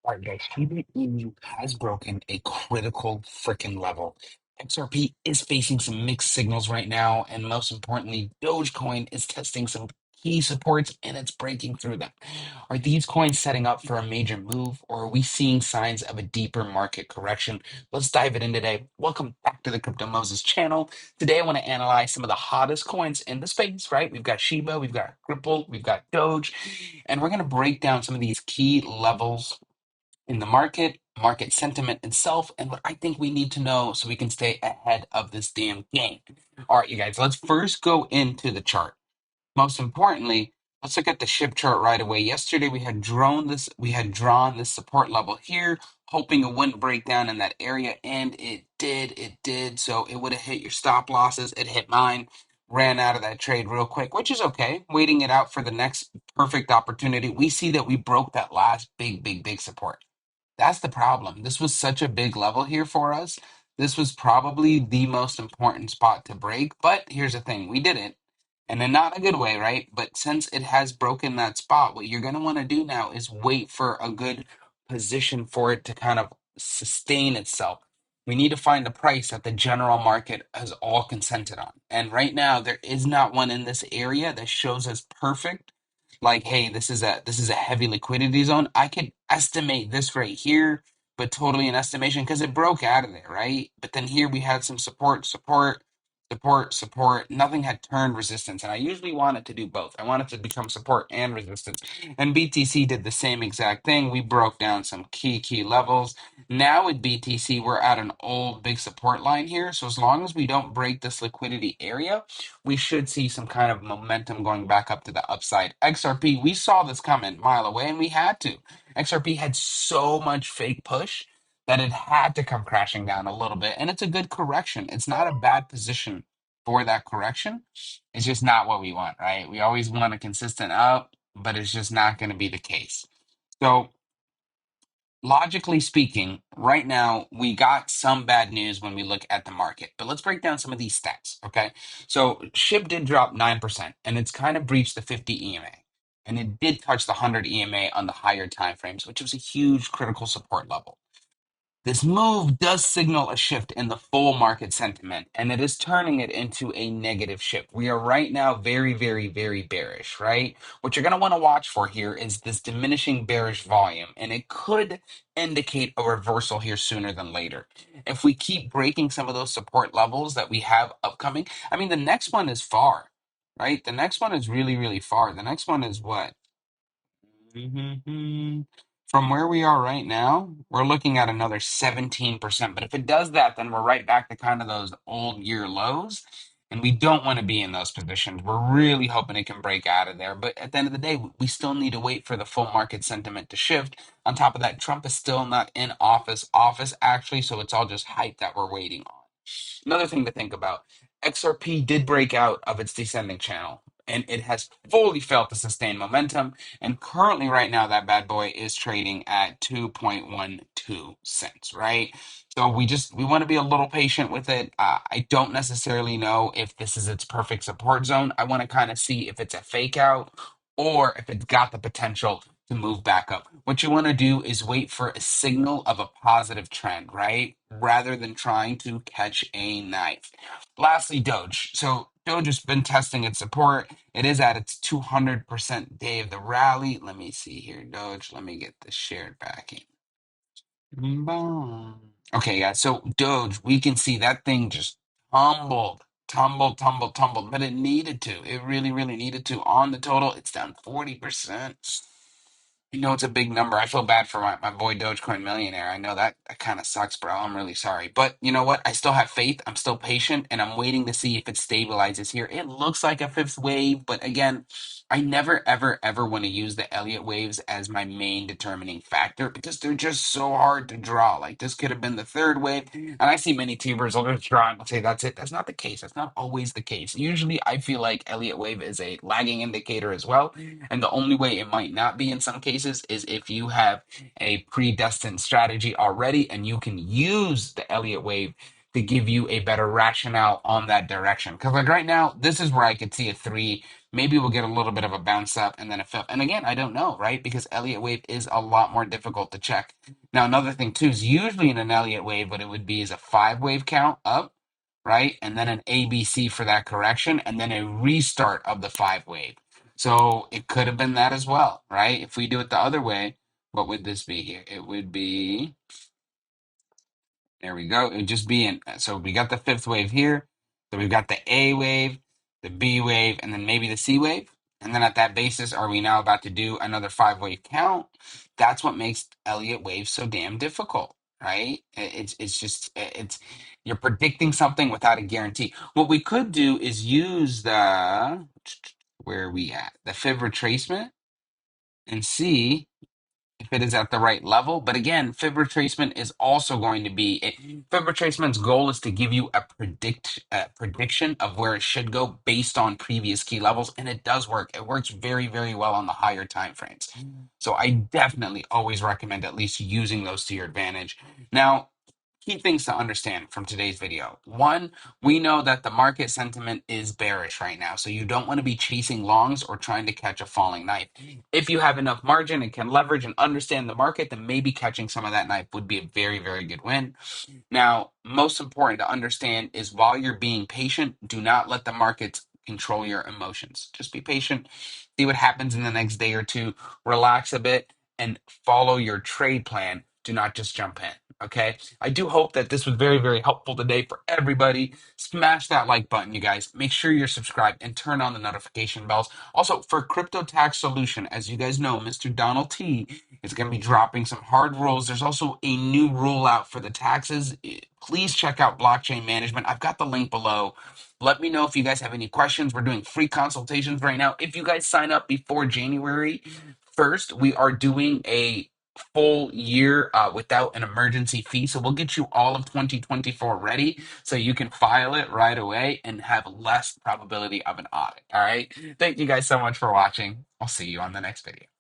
All right, guys, Shiba Inu has broken a critical freaking level. XRP is facing some mixed signals right now, and most importantly, Dogecoin is testing some key supports and it's breaking through them. Are these coins setting up for a major move, or are we seeing signs of a deeper market correction? Let's dive it in today. Welcome back to the Crypto Moses channel. Today, I want to analyze some of the hottest coins in the space, right? We've got Shiba, we've got Ripple, we've got Doge, and we're going to break down some of these key levels in the market, market sentiment itself, and what I think we need to know so we can stay ahead of this damn game. All right, you guys, let's first go into the chart. Most importantly, let's look at the ship chart right away. Yesterday we had drawn this support level here, hoping it wouldn't break down in that area, and it did. So it would have hit your stop losses. It hit mine, ran out of that trade real quick, which is okay. Waiting it out for the next perfect opportunity. We see that we broke that last big support. That's the problem. This was such a big level here for us. This was probably the most important spot to break. But here's the thing, we did it. And in not a good way, right? But since it has broken that spot, what you're going to want to do now is wait for a good position for it to kind of sustain itself. We need to find a price that the general market has all consented on. And right now, there is not one in this area that shows us perfect like, hey, this is a heavy liquidity zone. I could estimate this right here, but totally an estimation because it broke out of there, right? But then here we had some support. Nothing had turned resistance, and I usually want it to do both. I want it to become support and resistance. And BTC did the same exact thing. We broke down some key levels. Now with BTC, we're at an old big support line here. So as long as we don't break this liquidity area, we should see some kind of momentum going back up to the upside. XRP, we saw this coming a mile away and we had to. XRP had so much fake push that it had to come crashing down a little bit. And it's a good correction. It's not a bad position for that correction. It's just not what we want, right? We always want a consistent up, but it's just not going to be the case. So logically speaking, right now we got some bad news when we look at the market, but let's break down some of these stats, okay? So SHIB did drop 9%, and it's kind of breached the 50 EMA, and it did touch the 100 EMA on the higher time frames, which was a huge critical support level. This move does signal a shift in the full market sentiment, and it is turning it into a negative shift. We are right now very bearish, right? What you're going to want to watch for here is this diminishing bearish volume, and it could indicate a reversal here sooner than later. If we keep breaking some of those support levels that we have upcoming, I mean, the next one is far, right? The next one is really far. The next one is what? Mhm. From where we are right now, we're looking at another 17%. But if it does that, then we're right back to kind of those old year lows. And we don't want to be in those positions. We're really hoping it can break out of there. But at the end of the day, we still need to wait for the full market sentiment to shift. On top of that, Trump is still not in office actually. So it's all just hype that we're waiting on. Another thing to think about, XRP did break out of its descending channel and it has fully failed to sustain momentum. And currently, right now, that bad boy is trading at 2.12 cents, right? So we want to be a little patient with it. I don't necessarily know if this is its perfect support zone. I want to kind of see if it's a fake out or if it's got the potential to move back up. What you want to do is wait for a signal of a positive trend, right? Rather than trying to catch a knife. Lastly, Doge. So Doge has been testing its support. It is at its 200% day of the rally. Let me see here, Doge. Let me get this shared back in. Boom. Okay, guys. So Doge, we can see that thing just tumbled, but it needed to. It really needed to. On the total, it's down 40%. You know, it's a big number. I feel bad for my boy Dogecoin Millionaire. I know that kind of sucks, bro. I'm really sorry. But you know what? I still have faith. I'm still patient, and I'm waiting to see if it stabilizes here. It looks like a fifth wave, but again, I never, ever want to use the Elliott waves as my main determining factor because they're just so hard to draw. Like this could have been the third wave, and I see many tubers will just draw and say that's it. That's not the case. That's not always the case. Usually, I feel like Elliott wave is a lagging indicator as well. And the only way it might not be in some cases is if you have a predestined strategy already and you can use the Elliott wave to give you a better rationale on that direction. Because like right now, this is where I could see a three. Maybe we'll get a little bit of a bounce up and then a flip. And again, I don't know, right? Because Elliott wave is a lot more difficult to check. Now, another thing too is usually in an Elliott wave, what it would be is a five wave count up, right? And then an ABC for that correction, and then a restart of the five wave. So it could have been that as well, right? If we do it the other way, what would this be here? It would be, there we go. It would just be in, so we got the fifth wave here. So we've got the A wave, the B wave, and then maybe the C wave. And then at that basis, are we now about to do another five wave count? That's what makes Elliott wave so damn difficult, right? It's just, it's, you're predicting something without a guarantee. What we could do is use the, where are we at? The fib retracement and see if it is at the right level. But again, fib retracement is also going to be fib retracement's goal is to give you a prediction of where it should go based on previous key levels, and it does work. It works very, very well on the higher time frames. So I definitely always recommend at least using those to your advantage. Now, key things to understand from today's video. One, we know that the market sentiment is bearish right now, so you don't want to be chasing longs or trying to catch a falling knife. If you have enough margin and can leverage and understand the market, then maybe catching some of that knife would be a very, very good win. Now, most important to understand is while you're being patient, do not let the markets control your emotions. Just be patient, see what happens in the next day or two, relax a bit, and follow your trade plan. Do not just jump in. Okay. I do hope that this was very, very helpful today for everybody. Smash that like button, you guys. Make sure you're subscribed and turn on the notification bells. Also, for Crypto Tax Solution, as you guys know, Mr. Donald T is going to be dropping some hard rules. There's also a new rule out for the taxes. Please check out blockchain management. I've got the link below. Let me know if you guys have any questions. We're doing free consultations right now. If you guys sign up before January 1st, we are doing a full year without an emergency fee. So we'll get you all of 2024 ready so you can file it right away and have less probability of an audit. All right. Thank you guys so much for watching. I'll see you on the next video.